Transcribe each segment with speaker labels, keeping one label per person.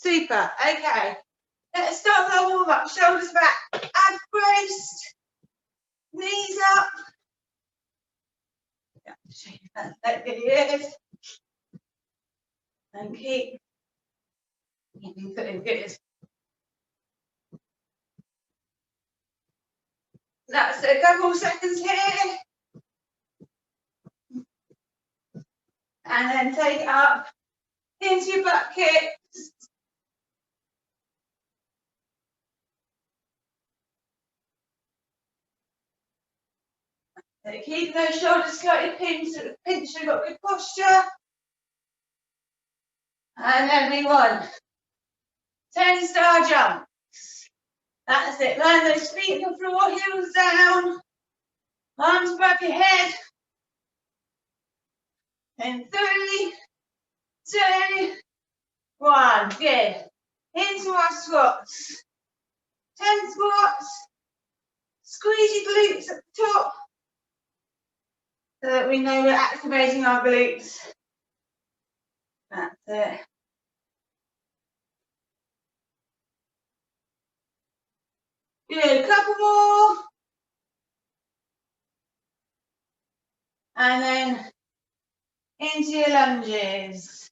Speaker 1: Super. Okay. Let's start with our warm up. Shoulders back, abs braced, knees up. Yeah, let the ears. And keep putting good. That's it. A couple of seconds here. And then take it up into your butt kicks. Keep those shoulders slightly pinched so you've got good posture. And everyone, 10-star jumps. That's it. Land those feet on the floor, heels down, arms above your head. In 3, 2, 1. Good. Into our squats. 10 squats. Squeeze your glutes at the top so that we know we're activating our glutes. That's it. Good. A couple more. And then into your lunges.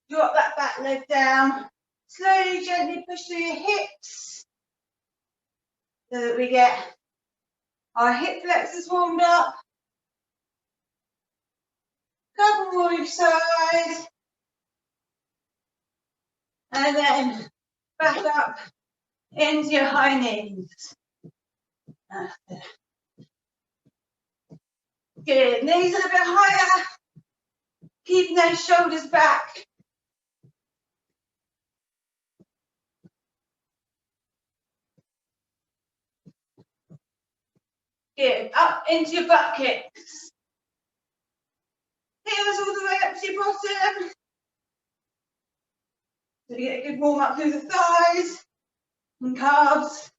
Speaker 1: Drop that back leg down. Slowly, gently push through your hips so that we get our hip flexors warmed up. Couple more each side. And then back up into your high knees. Good. Knees a little bit higher. Keeping those shoulders back. Good. Up into your butt kicks. Heels all the way up to your bottom. So you get a good warm up through the thighs and calves.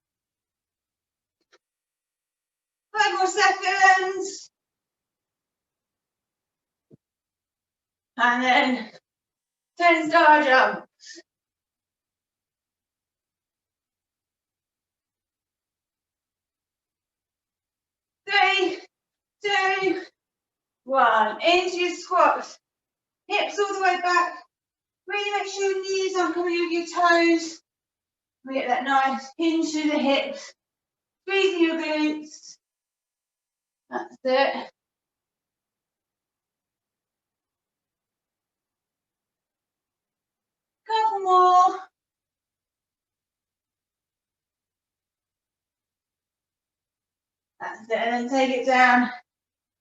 Speaker 1: 5 more seconds. And then 10-star jumps. 3, 2, 1. Into your squats. Hips all the way back. Really make sure your knees aren't coming over your toes. We get that nice hinge through the hips. Squeezing your glutes. That's it. Couple more. That's it. And then take it down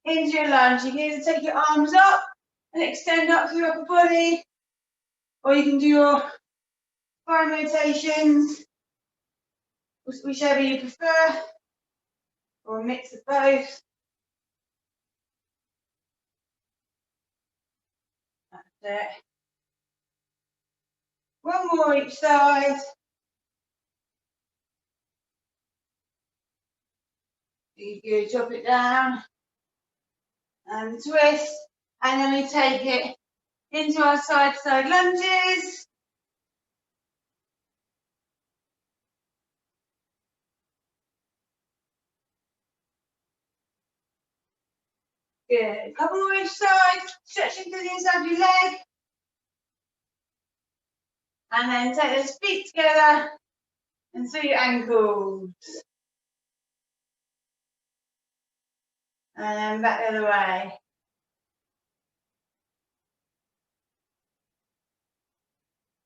Speaker 1: into your lunge. You can either take your arms up and extend up through your upper body, or you can do your spine rotations, whichever you prefer, or a mix of both. That's it. One more each side. You drop it down and twist, and then we take it into our side-to-side lunges. Good. Couple more each side, stretching through the inside of your leg. And then take those feet together and through your ankles. And then back the other way.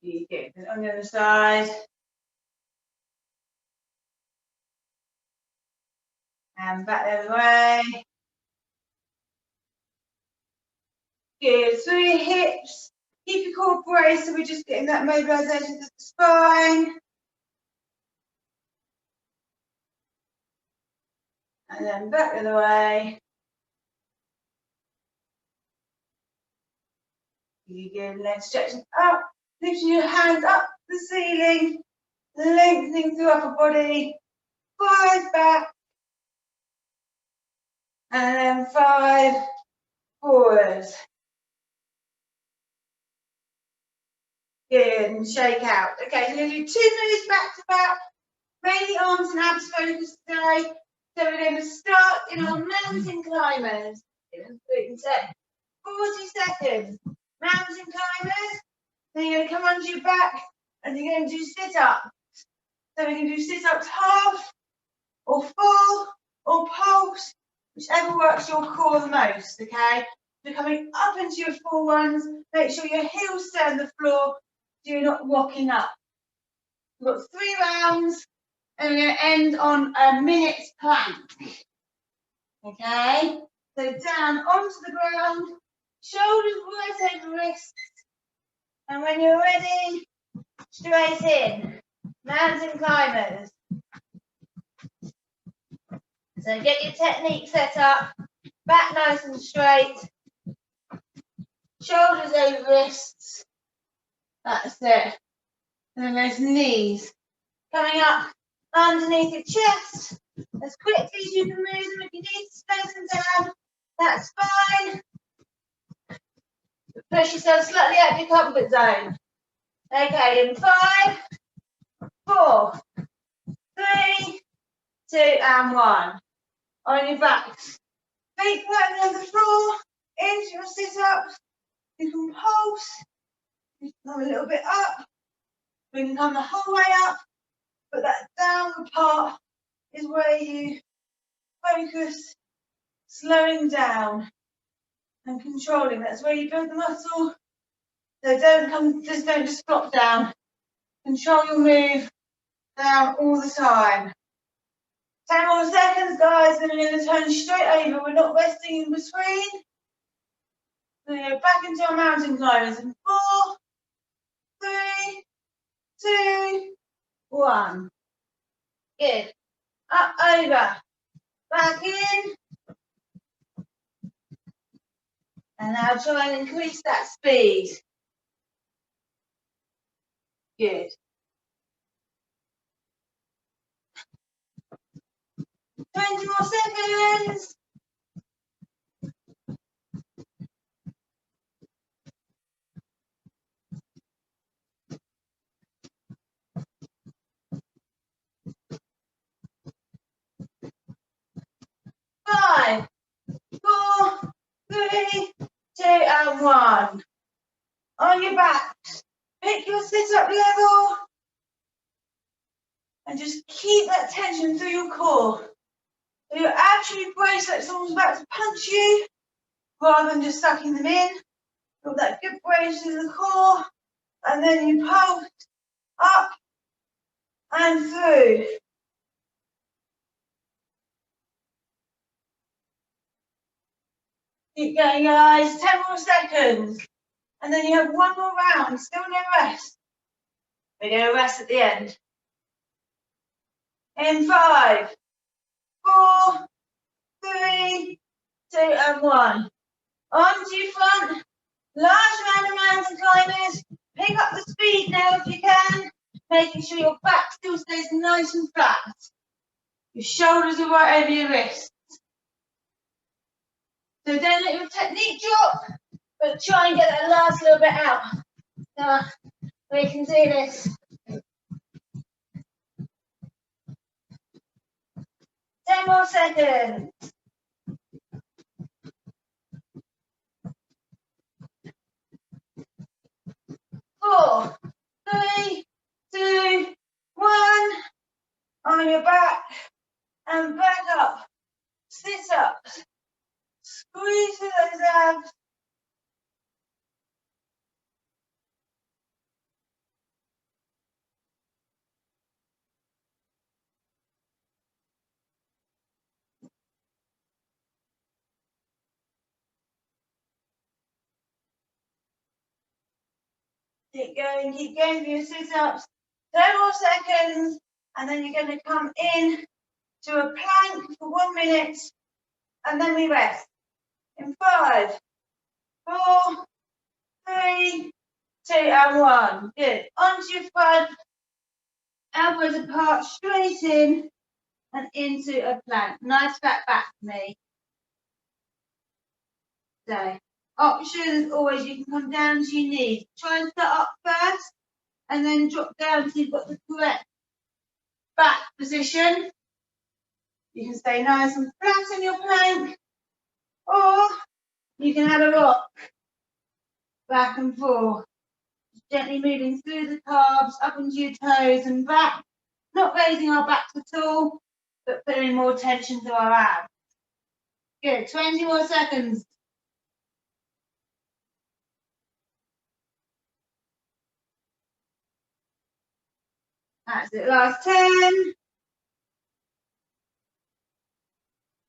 Speaker 1: You get it on the other side. And back the other way. Good. Through your hips. Keep your core braced, so we're just getting that mobilisation of the spine. And then back the other way. You good. Legs stretching up, lifting your hands up the ceiling, lengthening through upper body. 5 back. And then 5 forward. Good, and shake out. Okay, so we're going to do 2 moves back to back. Mainly arms and abs focus today. So we're going to start in our mountain climbers. 40 seconds. Mountain climbers. Then you're going to come onto your back and you're going to do sit-ups. So we can do sit-ups half or full or pulse, whichever works your core the most, okay? So coming up into your full ones, make sure your heels stay on the floor so you're not rocking up. We've got 3 rounds and we're going to end on a minute plank. Okay? So down onto the ground, shoulders right over wrists, and when you're ready, straight in. Mountain climbers. So get your technique set up, back nice and straight, shoulders over wrists, that's it. And then those knees coming up underneath your chest, as quickly as you can move them. If you need to slow them down, that's fine. Push yourself slightly out of your comfort zone. Okay, in 5, 4, 3, 2, and 1. On your backs. Feet firmly on the floor, into your sit-ups. You can pulse. You can come a little bit up. We can come the whole way up, but that downward part is where you focus, slowing down and controlling. That's where you build the muscle. So don't just flop down. Control your move down all the time. 10 more seconds, guys, then we're going to turn straight over. We're not resting in between. We're going to go back into our mountain climbers in 4, 3, 2, 1. Good. Up, over. Back in. And now try and increase that speed. Good. 20 more seconds. Five, 4, 3, 2, and 1. On your back. Pick your sit-up level. And just keep that tension through your core. So you're actually braced like someone's about to punch you, rather than just sucking them in. Got that good brace in the core, and then you pulse up and through. Keep going, guys. 10 more seconds. And then you have 1 more round. Still no rest. We're going to rest at the end. In 5, 4, 3, 2, and 1. Onto your front. Large amount of mountain climbers. Pick up the speed now if you can. Making sure your back still stays nice and flat. Your shoulders are right over your wrists. So don't let your technique drop, but try and get that last little bit out. We can do this. 10 more seconds. 4, 3, 2, 1. On your back and back up. Sit up. Squeeze through those abs. Keep going for your sit-ups. 10 more seconds, and then you're going to come in to a plank for 1 minute, and then we rest. In 5, 4, 3, 2, and 1. Good. Onto your front, elbows apart, straight in, and into a plank. Nice flat back for me. So, options always, you can come down to your knees. Try and start up first. and then drop down so you've got the correct back position. You can stay nice and flat in your plank, or you can add a rock back and forth, gently moving through the calves, up into your toes and back, not raising our backs at all, but putting more tension to our abs. Good, 20 more seconds. That's it, last 10.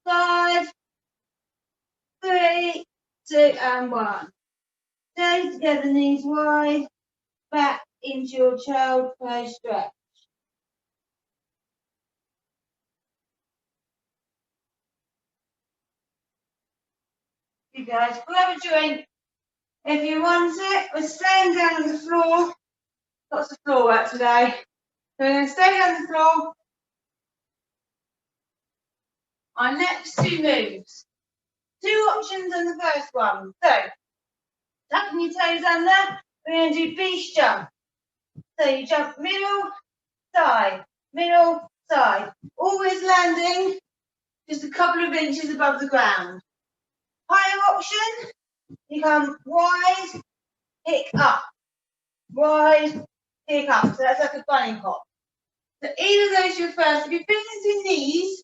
Speaker 1: 5, 3, 2, and 1. Stay together, knees wide, back into your child pose stretch. You guys grab a drink if you want it. We're staying down on the floor. Lots of floor work today. So we're going to stay on the floor. Our next two moves. Two options on the first one. So, tucking your toes under, we're going to do beast jump. So you jump middle, side, always landing just a couple of inches above the ground. Higher option, you come wide, kick up, wide, kick up. So that's like a bunny hop. So either of those are your first. If you're feeling your knees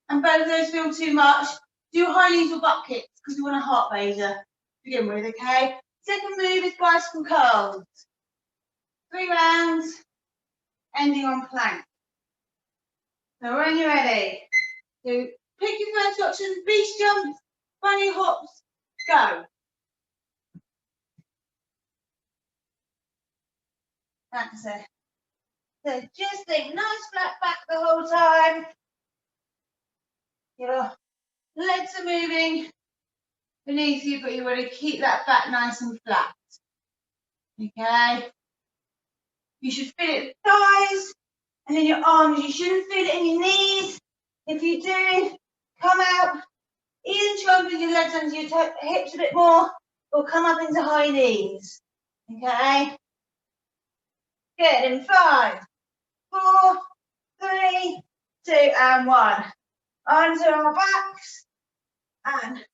Speaker 1: and both of those feel too much, do high knees or butt kicks because we want a heart raiser to begin with, okay? Second move is bicycle curls. 3 rounds, ending on plank. So when you're ready, so pick your first option, beast jumps, bunny hops, go. That's it. So just think, nice flat back the whole time. Your legs are moving beneath you, but you want to keep that back nice and flat. Okay? You should feel it in thighs and in your arms. You shouldn't feel it in your knees. If you do, come out. Either try and bring your legs under your hips a bit more or come up into high knees. Okay? Good. In 5, 4, 3, 2, and 1. Onto our backs. And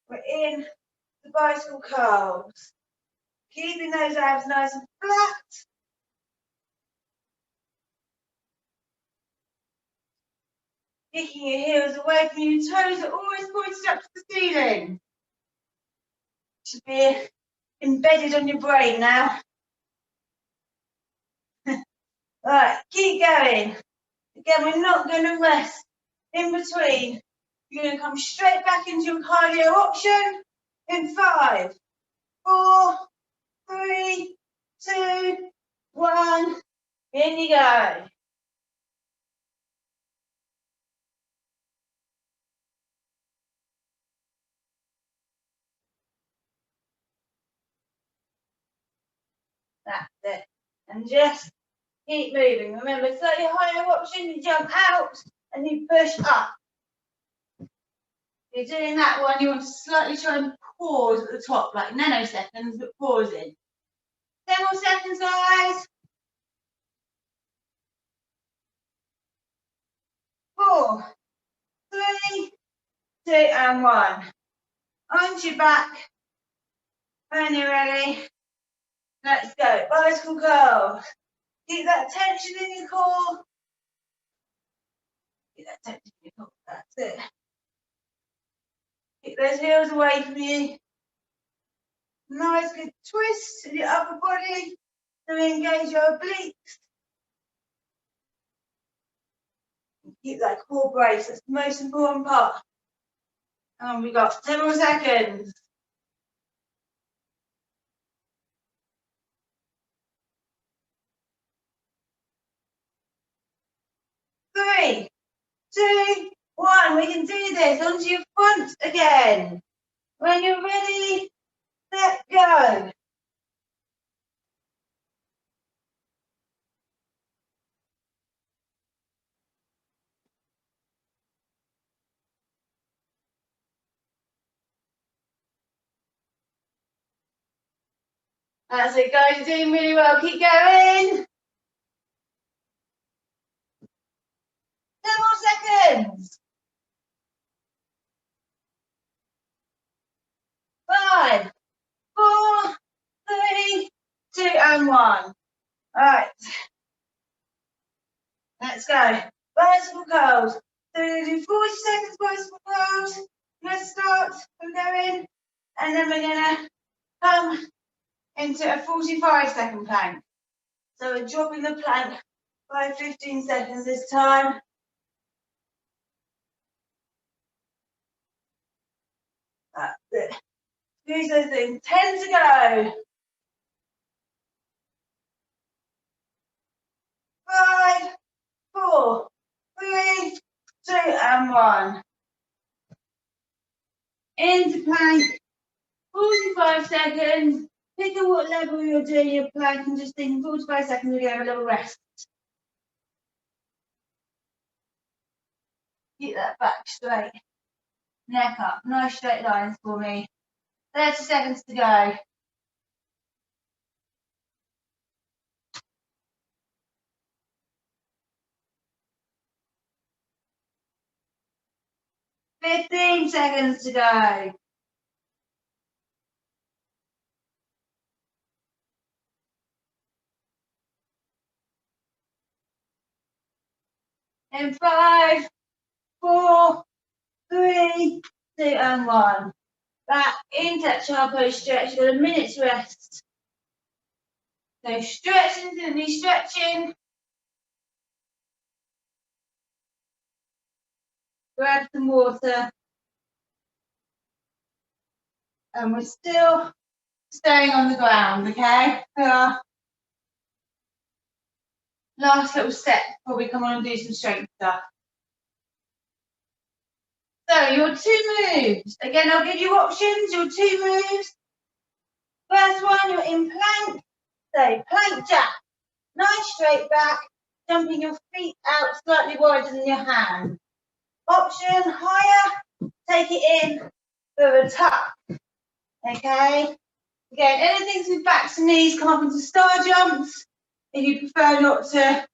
Speaker 1: we're in the bicycle curls. Keeping those abs nice and flat. Kicking your heels away from your toes are always pointed up to the ceiling. Should be embedded on your brain now. Right, keep going. Again, we're not going to rest in between. You're going to come straight back into your cardio option in 5, 4, 3, 2, 1. In you go. That's it. And just keep moving. Remember, slightly higher option, you jump out and you push up. You're doing that one, you want to slightly try and pause at the top, like nanoseconds, but pausing. 10 more seconds, guys. 4, 3, 2, and 1. Onto your back. When you're ready, let's go. Bicycle curls. Keep that tension in your core. Keep that tension in your core. That's it. Keep those heels away from you. Nice good twist in your upper body to engage your obliques. Keep that core brace. That's the most important part. And we got 10 more seconds. 3, 2, 1. We can do this. Onto your front again. When you're ready, let go. That's it, guys. You're doing really well. Keep going. seconds. 5, 4, 3, 2, and 1. All right. Let's go. Bicycle curls. So we're going to do 40 seconds bicycle curls. Let's start. We're going, and then we're going to come into a 45-second plank. So we're dropping the plank by 15 seconds this time. That's it. Squeeze those in. 10 to go. 5, 4, 3, 2, and 1. Into plank. 45 seconds. Pick at what level you're doing your plank and just think 45 seconds, we're going to have a little rest. Keep that back straight. Neck up. Nice straight lines for me. 30 seconds to go. Fifteen seconds to go. In 5, 4, 3, 2, and 1. Back into that child pose stretch. You've got a minute's rest. So stretching to the knee stretching. Grab some water. And we're still staying on the ground, okay? Last little set before we come on and do some strength stuff. So your 2 moves. Again, I'll give you options. Your 2 moves. First one, you're in plank. So plank jack. Nice straight back. Jumping your feet out slightly wider than your hand. Option higher. Take it in for a tuck. Okay. Again, anything to backs and knees, come up into star jumps. If you prefer not to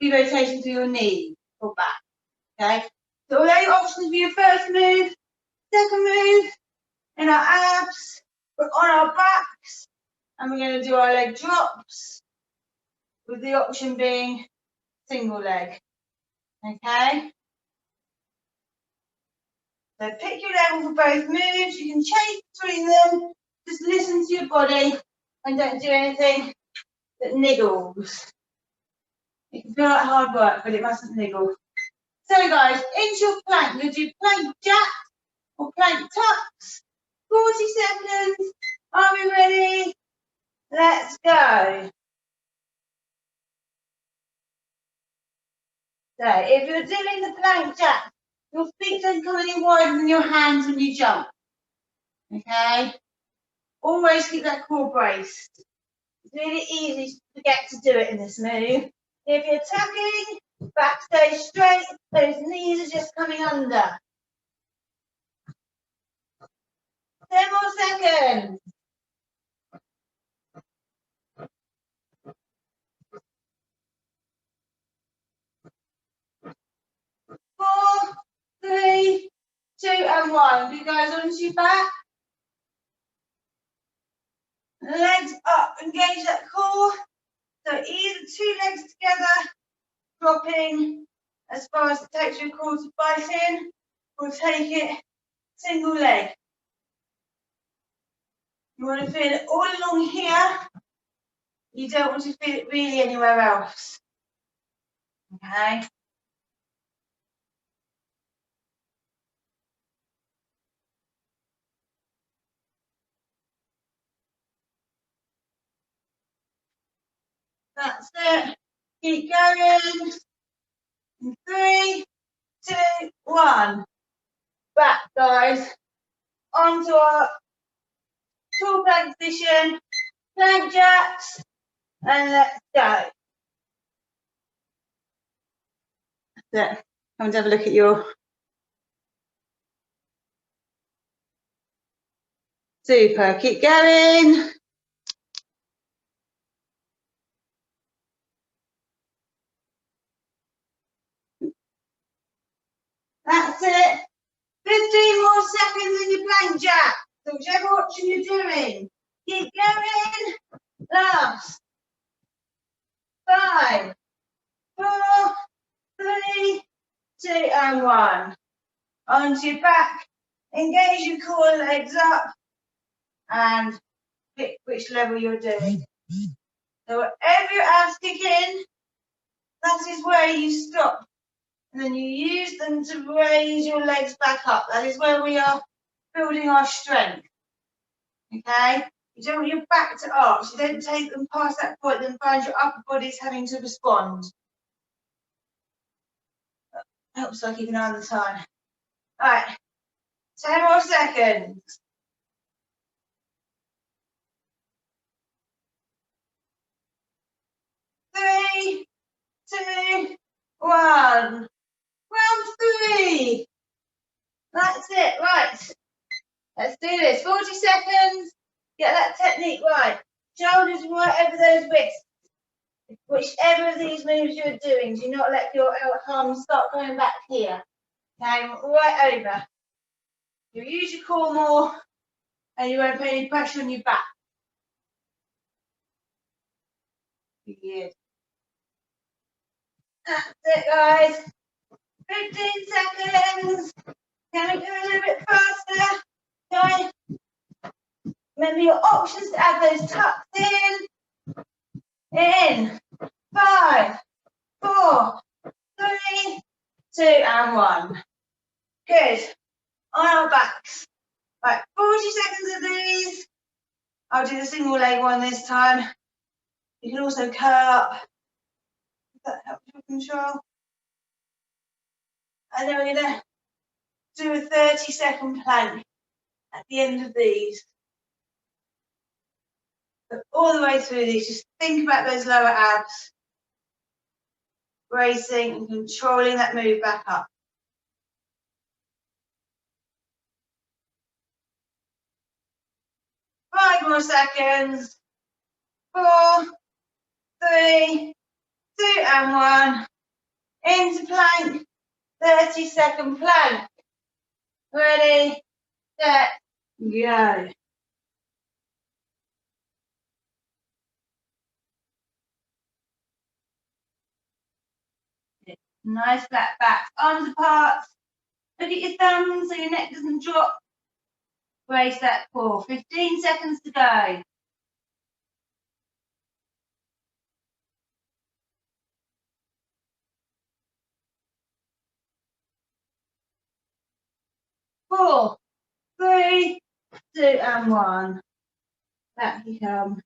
Speaker 1: be rotating to your knee or back. Okay. So all those options for your first move, second move, in our abs, we're on our backs, and we're going to do our leg drops, with the option being single leg. Okay. So pick your level for both moves. You can change between them. Just listen to your body and don't do anything that niggles. It can feel like hard work, but it mustn't niggle. So guys, into your plank. You'll do plank jacks or plank tucks. 40 seconds. Are we ready? Let's go. So if you're doing the plank jack, your feet don't come any wider than your hands when you jump. Okay? Always keep that core braced. It's really easy to forget to do it in this move. If you're tucking, back stay straight, those knees are just coming under. 10 more seconds. 4, 3, 2, and 1. You guys onto your back. Legs up, engage that core. So either 2 legs together, dropping as far as it takes your core to bite in, or take it single leg. You want to feel it all along here. You don't want to feel it really anywhere else. Okay. That's it. Keep going. In 3, 2, 1. Back, guys. Onto our tall plank position. Plank jacks. And let's go. That's it. Come and have a look at your super. Keep going. plank jack. So whichever option you're doing, keep going. Last. 5, 4, 3, 2, and 1. Onto your back. Engage your core, legs up, and pick which level you're doing. So whatever your abs kick in, that is where you stop. And then you use them to raise your legs back up. That is where we are building our strength. Okay? You don't want your back to arch. You don't take them past that point, then find your upper body's having to respond. Helps I keep an eye on the time. All right, 10 more seconds. 3, 2, 1. Round 3. That's it, right. Let's do this. 40 seconds. Get that technique right. Shoulders right over those wrists. Whichever of these moves you're doing, do not let your arms start going back here. Okay, right over. You use your core more and you won't put any pressure on your back. Good. That's it, guys. 15 seconds. Can we go a little bit faster? Okay. Remember your options to add those tucks in. In. 5, 4, 3, 2, and 1. Good. On our backs. Right, 40 seconds of these. I'll do the single leg one this time. You can also curl up. If that helps your control. And then we're going to do a 30-second plank at the end of these. But all the way through these, just think about those lower abs. Bracing and controlling that move back up. 5 more seconds. 4, 3, 2, and 1. Into plank. 30-second plank. Ready, set, go. Nice flat back, arms apart. Look at your thumbs so your neck doesn't drop. Brace that core. 15 seconds to go. Four, 3, 2, and 1. Back you come.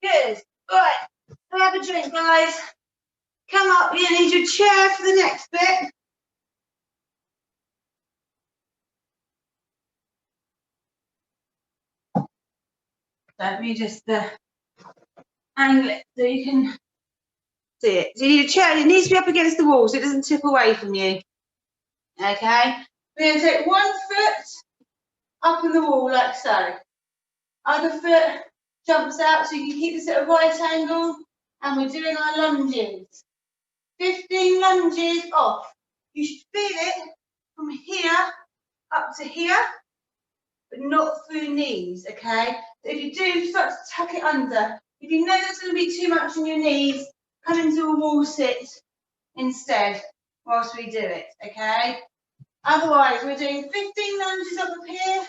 Speaker 1: Good. Right. Grab a drink, guys. Come up. You need your chair for the next bit. Let me just angle it so you can see it. So you need a chair. It needs to be up against the wall so it doesn't tip away from you. Okay. We're going to take one foot up on the wall like so. Other foot jumps out so you can keep this at a right angle. And we're doing our lunges. 15 lunges off. You should feel it from here up to here, but not through knees, okay? So if you do, start to tuck it under. If you know there's going to be too much on your knees, come into a wall sit instead whilst we do it, okay? Otherwise, we're doing 15 lunges up here,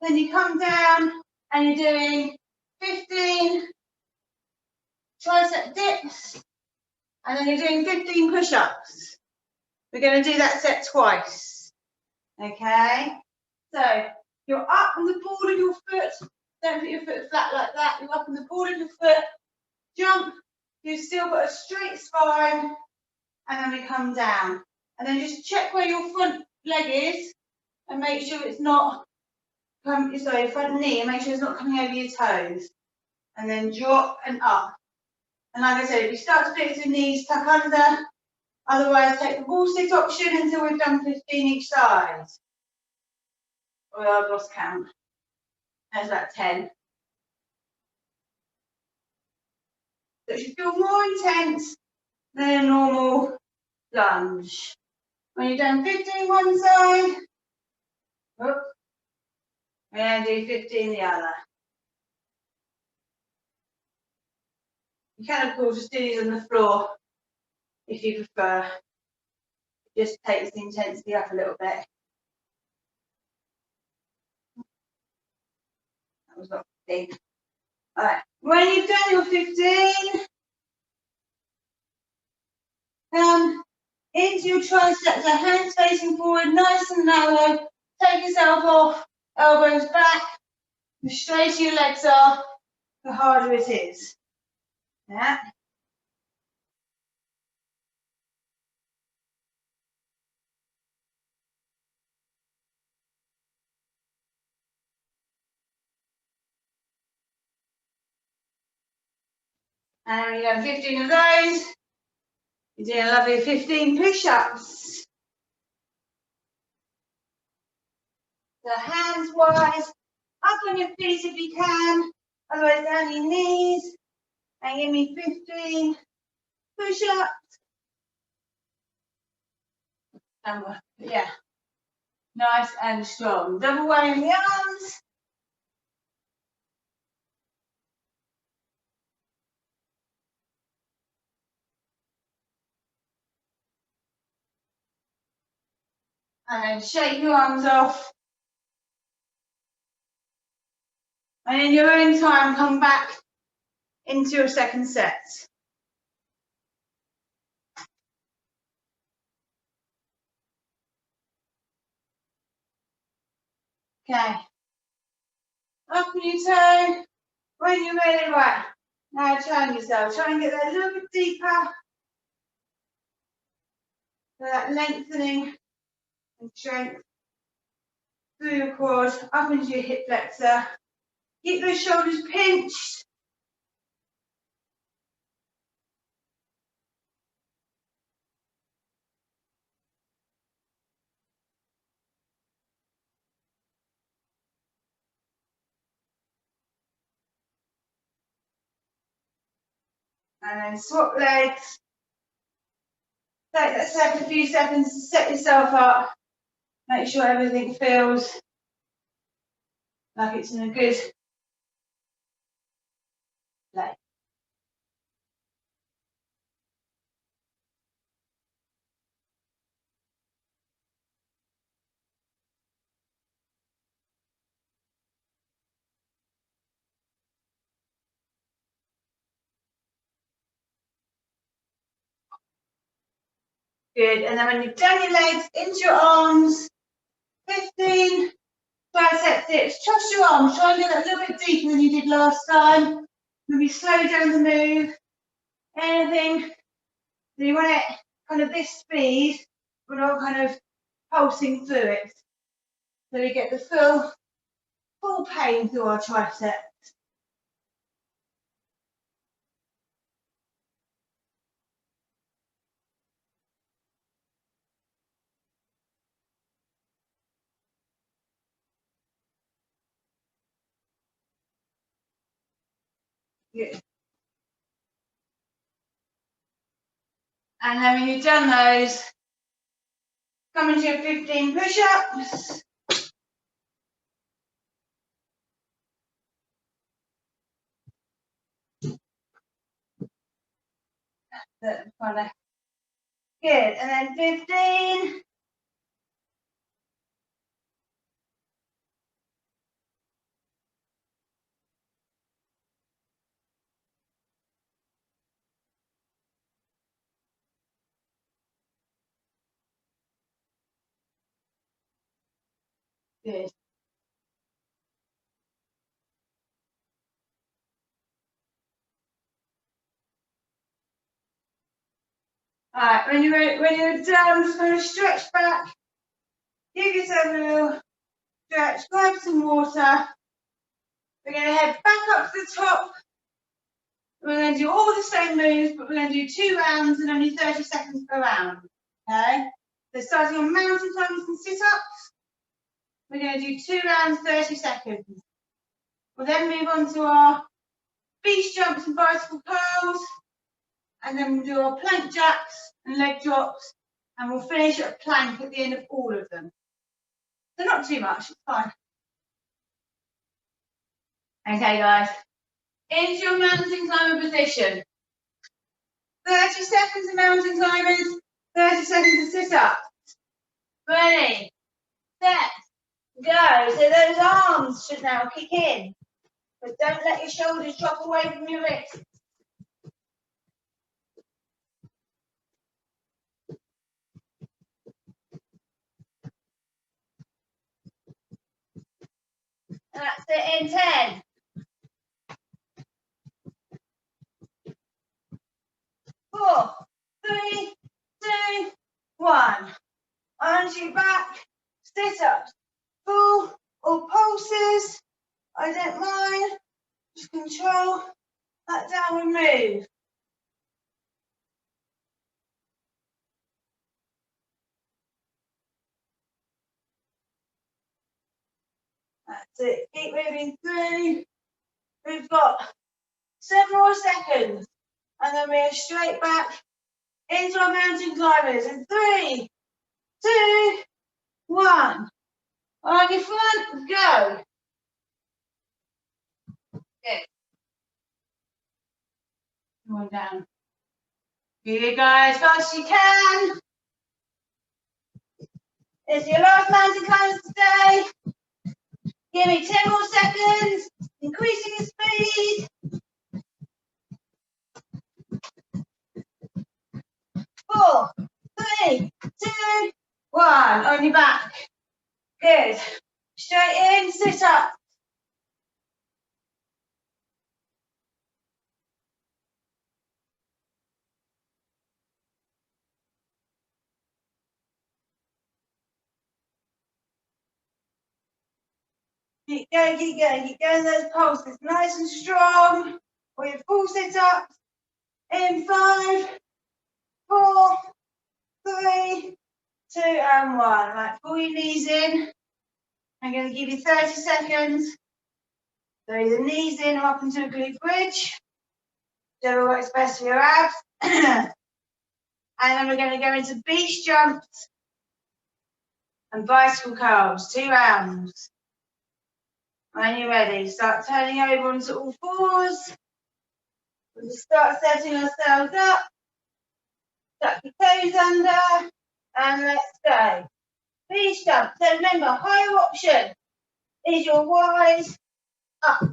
Speaker 1: then you come down and you're doing 15 tricep dips, and then you're doing 15 push-ups. We're going to do that set twice, okay? So you're up on the ball of your foot. Don't put your foot flat like that. You're up on the ball of your foot. Jump. You've still got a straight spine. And then we come down. And then just check where your front leg is and make sure it's not, your front knee, and make sure it's not coming over your toes. And then drop and up. And like I said, if you start to fix your knees, tuck under. Otherwise, take the wall sit option until we've done 15 each side. Oh, I've lost count. That's about 10. So it should feel more intense than a normal lunge. When you're done 15 one side, we're going to do 15 the other. You can, of course, just do these on the floor if you prefer. It just takes the intensity up a little bit. That was not 15. All right, when you've done your 15, come into your triceps, so hands facing forward, nice and narrow. Take yourself off, elbows back. The straighter your legs are, the harder it is. Yeah. And we have 15 of those. You're doing a lovely 15 push-ups. So hands wide, up on your feet if you can, otherwise down your knees. And give me 15 push-ups. Yeah, nice and strong. Double whammy the arms. And then shake your arms off. And in your own time, come back into your second set. Okay. Up on your toe. When you're ready, right. Now turn yourself. Try and get that a little bit deeper. So that lengthening and strength through your quad, up into your hip flexor. Keep those shoulders pinched. And then swap legs. Take that second few seconds to set yourself up. Make sure everything feels like it's in a good place. Good. And then when you've done your legs, into your arms. 15 tricep dips. Trust your arms. Try and get that a little bit deeper than you did last time. Maybe slow down the move. Anything. So you want it kind of this speed, but not kind of pulsing through it. So we get the full pain through our triceps. Good. And then when you've done those, come into your 15 push-ups. Good. And then 15. Good. All right, when you're done, just going to stretch back. Give yourself a little stretch, grab some water. We're going to head back up to the top. We're going to do all the same moves, but we're going to do 2 rounds and only 30 seconds per round. Okay? So starting on mountain climbers and sit-ups, we're going to do 2 rounds, 30 seconds. We'll then move on to our beach jumps and bicycle curls, and then we'll do our plank jacks and leg drops, and we'll finish at a plank at the end of all of them. So not too much, it's fine. Okay, guys, into your mountain climber position. 30 seconds of mountain climbers, 30 seconds of sit-ups. Ready, set, go. So those arms should now kick in, but don't let your shoulders drop away from your wrists. That's it in 10. 4, 3, 2, 1. Onto your back, sit ups, full or pulses. I don't mind. Just control that downward move. That's it. Keep moving through. We've got 7 more seconds, and then we're straight back into our mountain climbers in 3, 2, 1. On your front, go. Good. Come on down. Good, guys, fast as you can. It's your last mountain climbers today. Give me 10 more seconds. Increasing your speed. 4, 3, 2, 1. On your back. Good. Straight in, sit up. Keep going, keep going, keep going. Those pulses nice and strong. Or your full sit ups. In 5, 4, 3, 2, and 1. Right, pull your knees in. I'm going to give you 30 seconds. So the knees in up into a glute bridge. Whichever works best for your abs. And then we're going to go into beach jumps and bicycle curls, 2 rounds. When you're ready, start turning over onto all fours. We'll just start setting ourselves up. Tuck your toes under, and let's go. Beach jump. So remember, higher option is your wise up.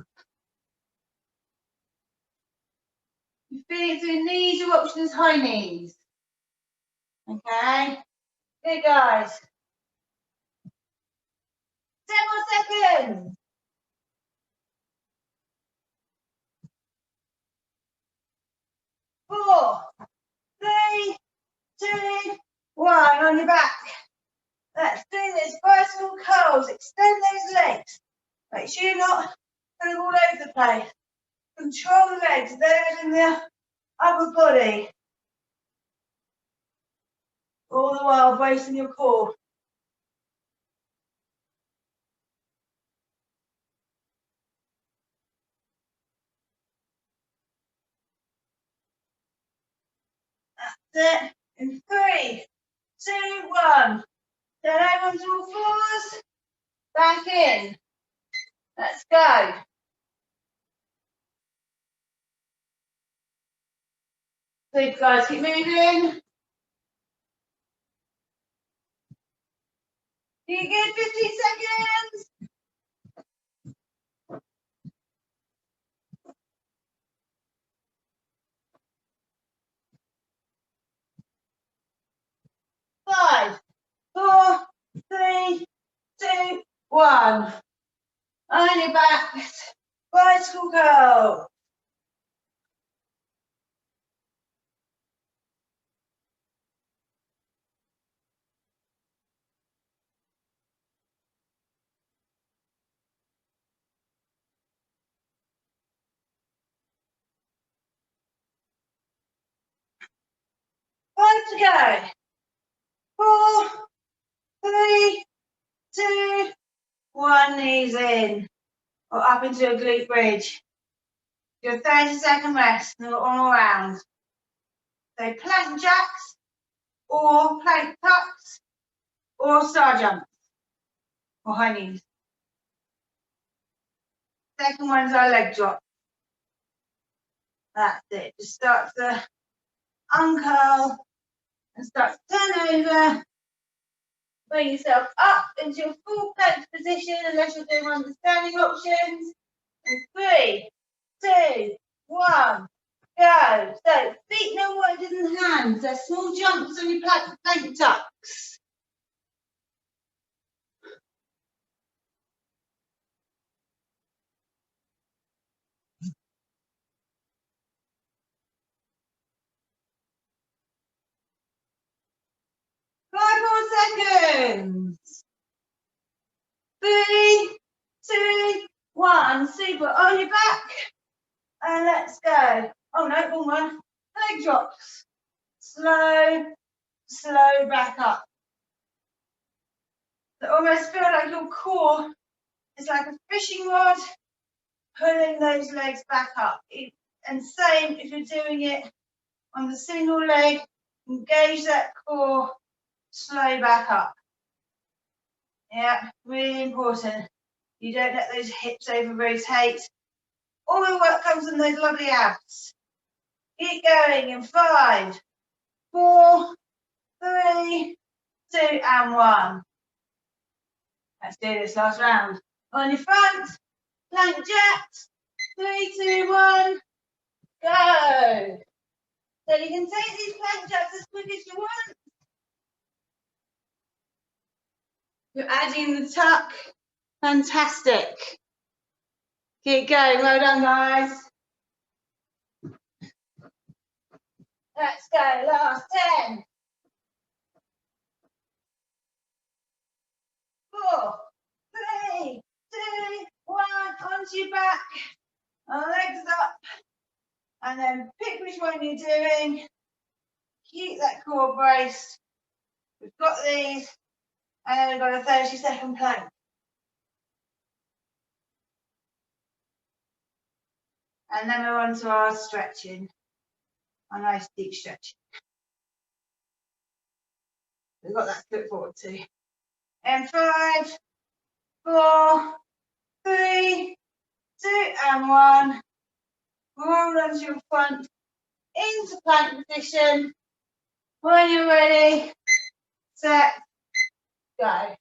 Speaker 1: You feel it through knees, your option is high knees. Okay, good guys. 10 more seconds. 4, 3, 2, 1. On your back. Let's do this. Bicycle curls. Extend those legs. Make sure you're not going all over the place. Control the legs. They're in the upper body. All the while bracing your core. That's it. In 3, 2, 1. Turn over onto all fours. Back in. Let's go. Good guys, keep moving. You good? 15 seconds. 5, 4, 3, 2, 1. On your back. Bicycle curl. Time to go. 4, 3, 2, 1. Knees in. or up into a glute bridge. Do a 30-second rest all around. So plank jacks, or plank tucks, or star jumps, or high knees. Second one's our leg drop. That's it. Just start to uncurl and start to turn over. Bring yourself up into your full plank position unless you're doing one of the standing options. And 3, 2, 1, go. So feet no wider than hands. They're small jumps on your plank tucks. Five more seconds. 3, 2, 1. Super. On your back. And let's go. Oh no, wrong one. Leg drops. Slow back up. So almost feel like your core is like a fishing rod, pulling those legs back up. And same if you're doing it on the single leg, engage that core, slow back up. Yeah, really important. You don't let those hips over rotate. All the work comes from those lovely abs. Keep going in 5, 4, 3, 2, and 1. Let's do this last round. On your front, plank jacks. 3, 2, 1, go. So you can take these plank jacks as quick as you want. You're adding the tuck. Fantastic. Keep going. Well done, guys. Let's go. Last 10. 4, 3, 2, 1. Onto your back. Legs up. And then pick which one you're doing. Keep that core braced. We've got these. And then we've got a 30-second plank. And then we're on to our stretching. A nice deep stretch. We've got that to look forward to. And 5, 4, 3, 2, and 1. Roll onto your front into plank position. When you're ready, set, go.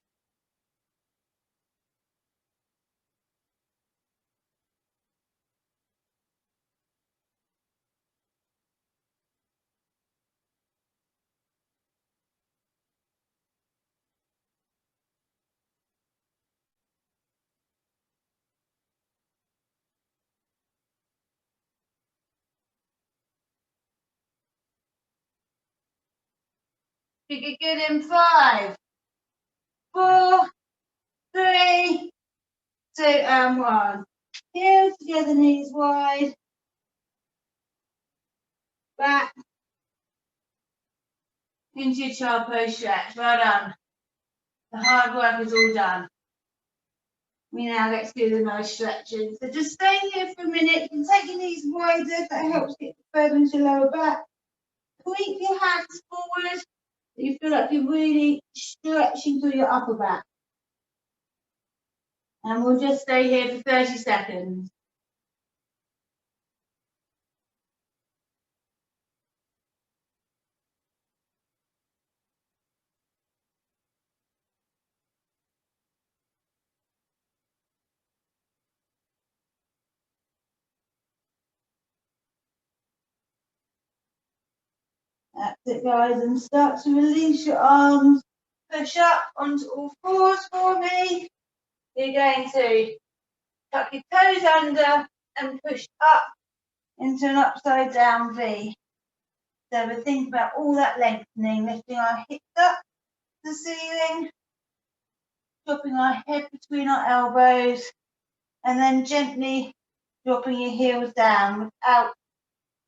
Speaker 1: Be good in 5, 4, 3, 2, and 1. Heels together, knees wide. Back into your child pose stretch. Well done. The hard work is all done. We now get to do the nice stretching. So just stay here for a minute. You can take your knees wider. That helps get further into your lower back. Sweep your hands forward. So you feel like you're really stretching through your upper back. And we'll just stay here for 30 seconds. That's it, guys. And start to release your arms. Push up onto all fours for me. You're going to tuck your toes under and push up into an upside down V. So we think about all that lengthening, lifting our hips up to the ceiling, dropping our head between our elbows, and then gently dropping your heels down without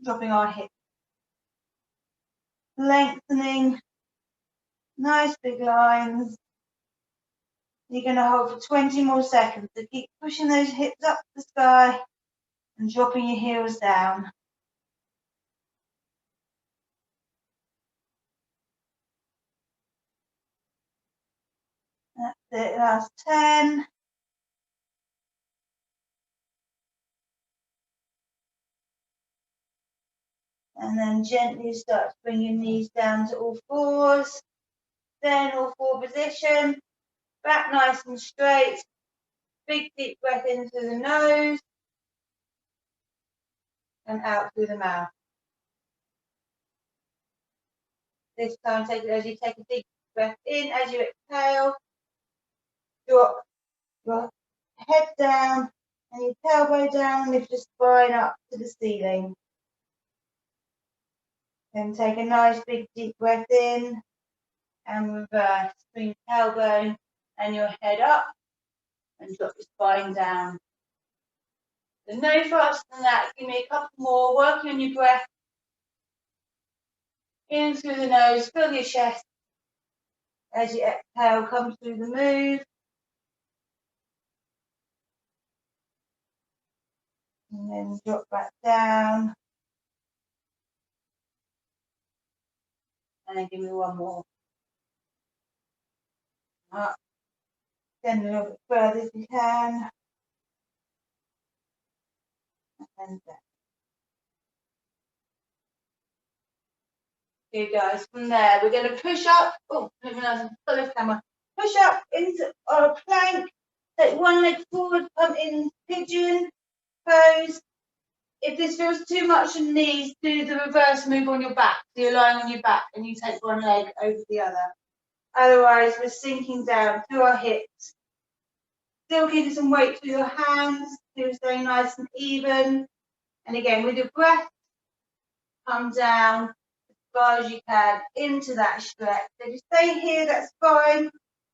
Speaker 1: dropping our hips. Lengthening, nice big lines. You're going to hold for 20 more seconds. So keep pushing those hips up to the sky and dropping your heels down. That's it, last 10. And then gently start to bring your knees down to all fours. Then all four position. Back nice and straight. Big deep breath in through the nose and out through the mouth. This time, as you take a deep breath in, as you exhale, drop your head down and your tailbone down, lift your spine up to the ceiling. Then take a nice big deep breath in and reverse. Bring your tailbone and your head up and drop your spine down. So no faster than that. Give me a couple more, working on your breath. In through the nose, fill your chest. As you exhale, come through the move. And then drop back down. And then give me one more. Up. Then a little bit further if you can. And down. Okay, guys, from there, we're going to push up. Oh, let me know, full of camera. Push up into our plank. Take one leg forward, come in pigeon pose. If this feels too much in the knees, do the reverse move on your back. So you're lying on your back and you take one leg over the other. Otherwise, we're sinking down through our hips. Still keeping some weight through your hands. Still staying nice and even. And again, with your breath, come down as far as you can into that stretch. So if you stay here, that's fine.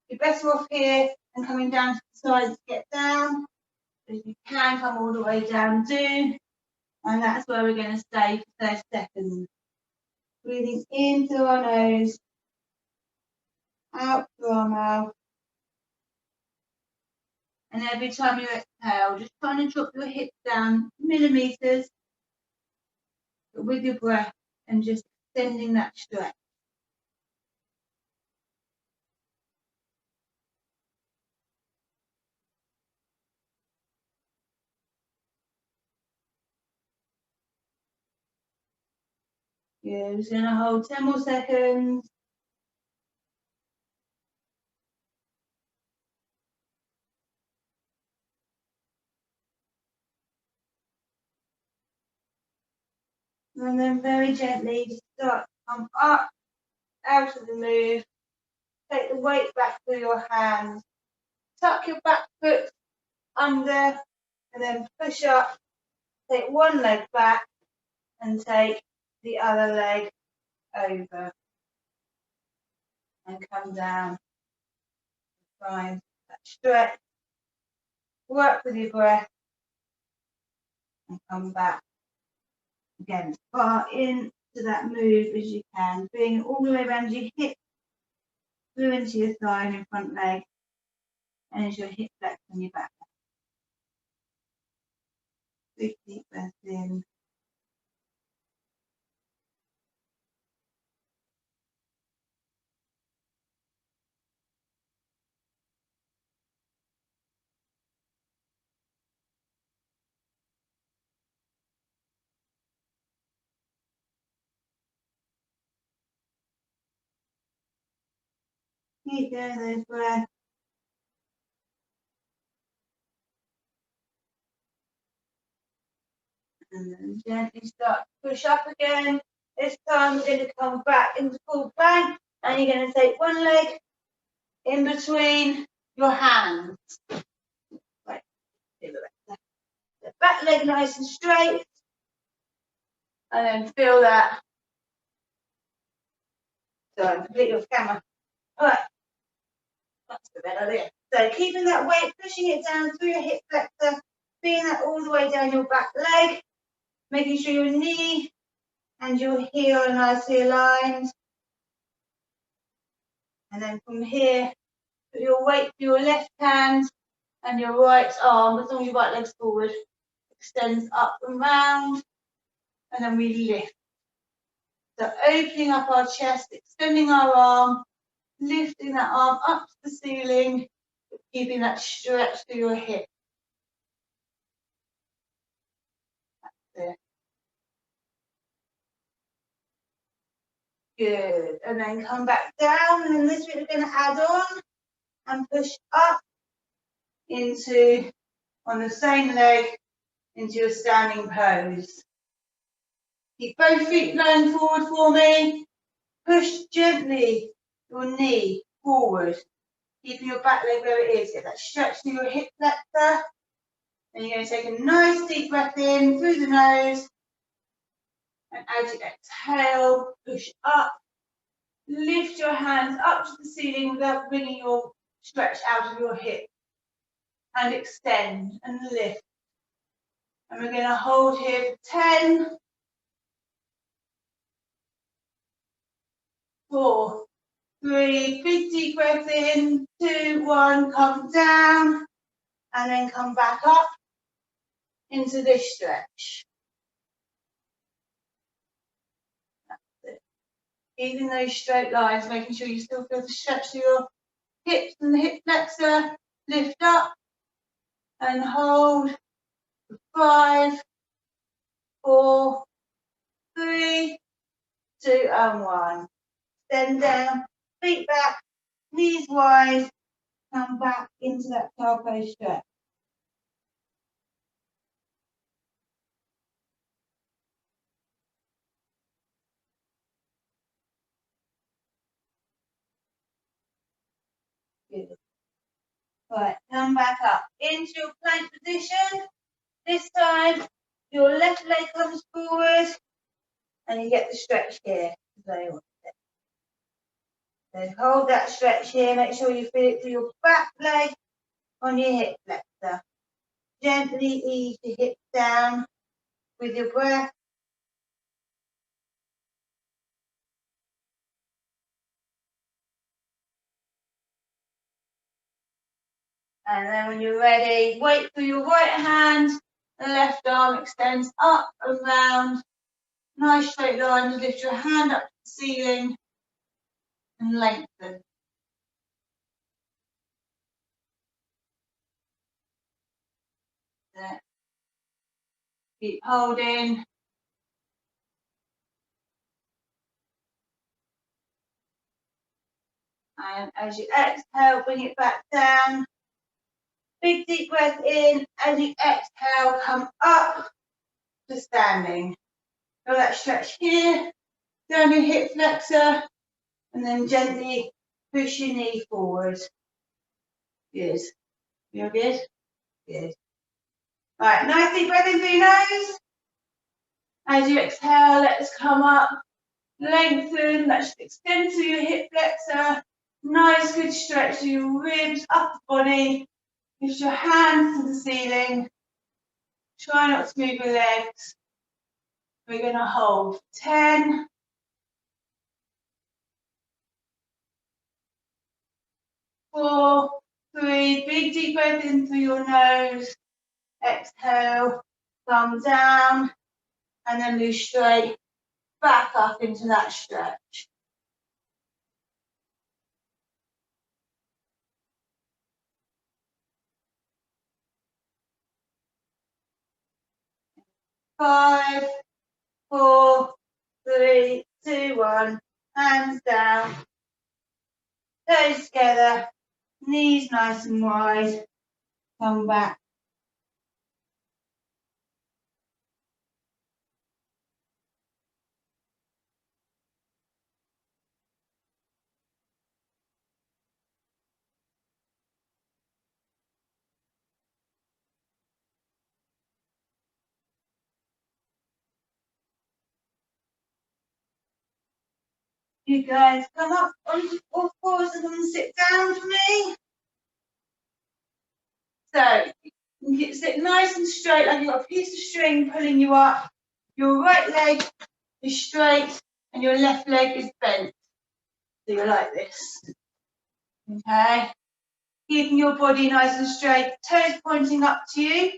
Speaker 1: You're better off here than coming down to the side to get down. But if you can come all the way down, do. And that's where we're going to stay for 30 seconds. Breathing in through our nose, out through our mouth. And every time you exhale, just trying to drop your hips down millimeters, but with your breath and just extending that stretch. You're just going to hold 10 more seconds. And then very gently just start to come up, out of the move. Take the weight back through your hands. Tuck your back foot under and then push up. Take one leg back and take the other leg over. And come down. Find that stretch. Work with your breath. And come back. Again, as far into that move as you can. Bring it all the way around your hip. Through into your thigh and your front leg. And as your hip flex on your back. Big deep breath in. Keep going those breaths. And then gently start to push up again. This time we're going to come back into full plank. And you're going to take one leg in between your hands. Right. The back leg nice and straight. And then feel that. So I'm completely off camera. Alright. That's a better idea. So keeping that weight, pushing it down through your hip flexor, feeling that all the way down your back leg, making sure your knee and your heel are nicely aligned. And then from here, Put your weight for your left hand and your right arm, as long as your right leg's forward, extends up and round, and then we lift. So opening up our chest, extending our arm, lifting that arm up to the ceiling, keeping that stretch through your hip. That's it. Good. And then come back down, and then this bit we're going to add on and push up into, on the same leg, into your standing pose. Keep both feet blowing forward for me. Push gently your knee forward, keeping your back leg where it is. Get that stretch through your hip flexor. And you're going to take a nice deep breath in through the nose. And as you exhale, push up. Lift your hands up to the ceiling without bringing your stretch out of your hip. And extend and lift. And we're going to hold here for 10, 4, 3, big deep breath in, 2, 1, come down, and then come back up into this stretch. That's it. Keeping those straight lines, making sure you still feel the stretch to your hips and the hip flexor. Lift up and hold for 5, 4, 3, 2, and 1. Then down, feet back, knees wide, come back into that cow pose stretch. Good. Right, come back up into your plank position. This time, your left leg comes forward, and you get the stretch here. So hold that stretch here. Make sure you feel it through your back leg on your hip flexor. Gently ease your hips down with your breath. And then when you're ready, weight through your right hand. The left arm extends up and round. Nice straight line. Lift your hand up to the ceiling and lengthen. There. Keep holding. And as you exhale, bring it back down. Big deep breath in. As you exhale, come up to standing. Feel that stretch here, down your hip flexor, and then gently push your knee forward. Good. You're good? Good. All right, nice deep breath in through your nose. As you exhale, let's come up, lengthen, let's extend to your hip flexor. Nice good stretch to your ribs, upper body. Lift your hands to the ceiling. Try not to move your legs. We're going to hold 10, 4, 3, big deep breath in through your nose. Exhale, come down, and then move straight back up into that stretch. 5, 4, 3, 2, 1. Hands down. Toes together. Knees nice and wide. Come back. You guys come up on all fours and then sit down for me. So you sit nice and straight, like you've got a piece of string pulling you up. Your right leg is straight and your left leg is bent. So you're like this. Okay. keeping your body nice and straight, toes pointing up to you.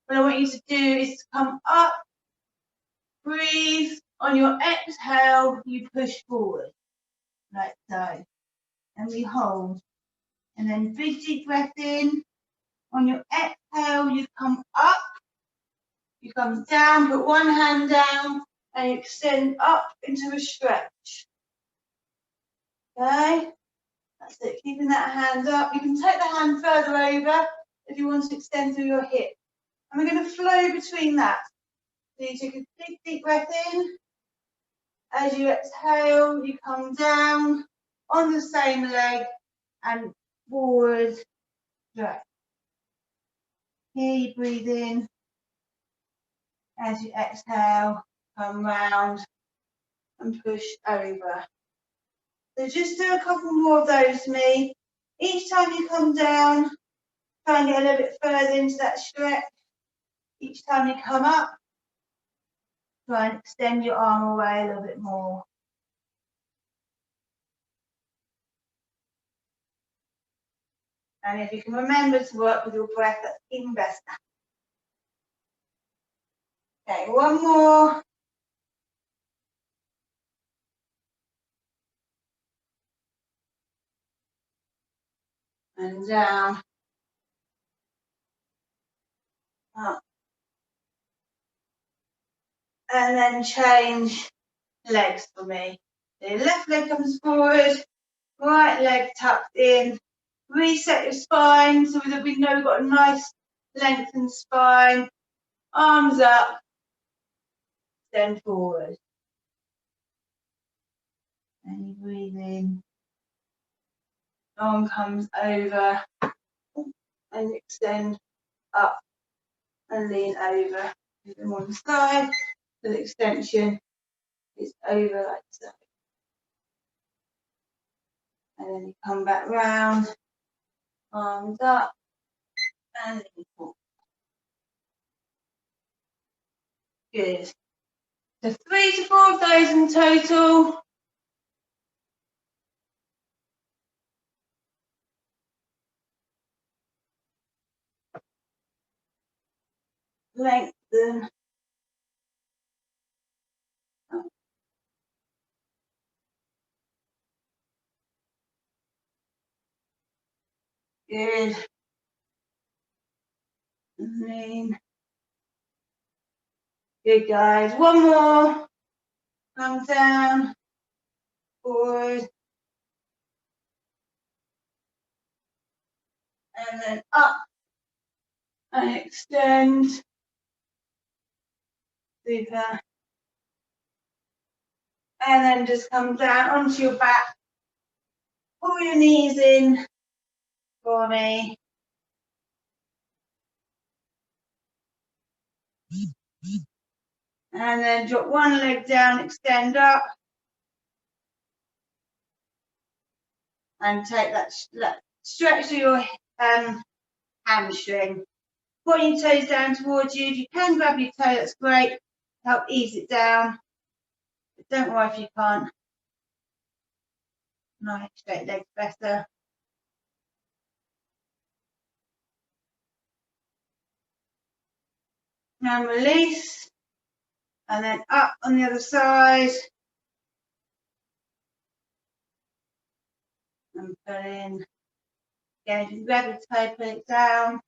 Speaker 1: What I want you to do is to come up, breathe. On your exhale, you push forward, like so. And we hold. And then big deep breath in. On your exhale, you come up, you come down, put one hand down, and you extend up into a stretch. Okay? That's it, keeping that hand up. You can take the hand further over if you want to extend through your hip. And we're going to flow between that. So you take a big deep breath in. As you exhale, you come down on the same leg and forward stretch. Here you breathe in. As you exhale, come round and push over. So just do a couple more of those for me. Each time you come down, try and get a little bit further into that stretch. Each time you come up, try and extend your arm away a little bit more. And if you can remember to work with your breath, that's even better. Okay, one more. And down. Up. And then change legs for me. The left leg comes forward, right leg tucked in. Reset your spine so that we know we've got a nice lengthened spine. Arms up, extend forward. And you breathe in. Arm comes over and extend up and lean over. Move them on the side. So the extension is over like so. And then you come back round, arms up, and lean forward. Good. So 3 to 4 of those in total. Lengthen. Good. And lean. Good, guys. One more. Come down, forward, and then up, and extend. Super. And then just come down onto your back. Pull your knees in for me. And then drop one leg down, extend up. And take that stretch to your hamstring. Point your toes down towards you. If you can grab your toe, that's great. Help ease it down. But don't worry if you can't. Nice straight legs better. Now release. And then up on the other side. And pull in. Again, if you grab your toe, pull it down.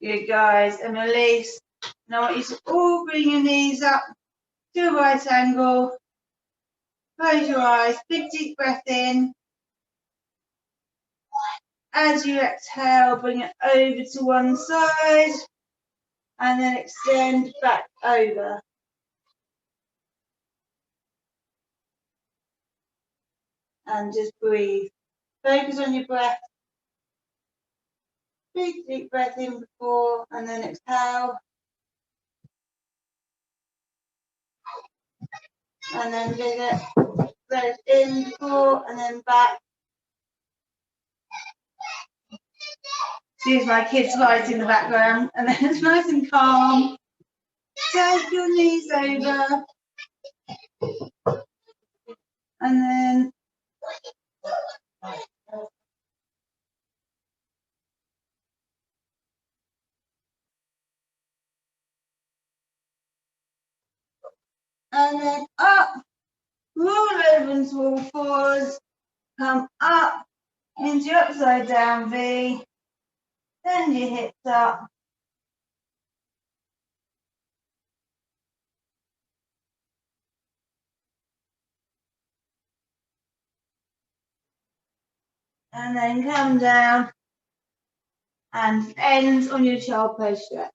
Speaker 1: Good, guys, and release. Now I want you to all bring your knees up to a right angle. Close your eyes, big deep breath in. As you exhale, bring it over to one side and then extend back over. And just breathe. Focus on your breath. Big deep breath in before and then exhale. And then bring it in before and then back. Excuse my kids right in the background, and then it's nice and calm. Take your knees over, and then up, roll over into all fours, come up into your upside down V, bend your hips up. And then come down and end on your child pose stretch.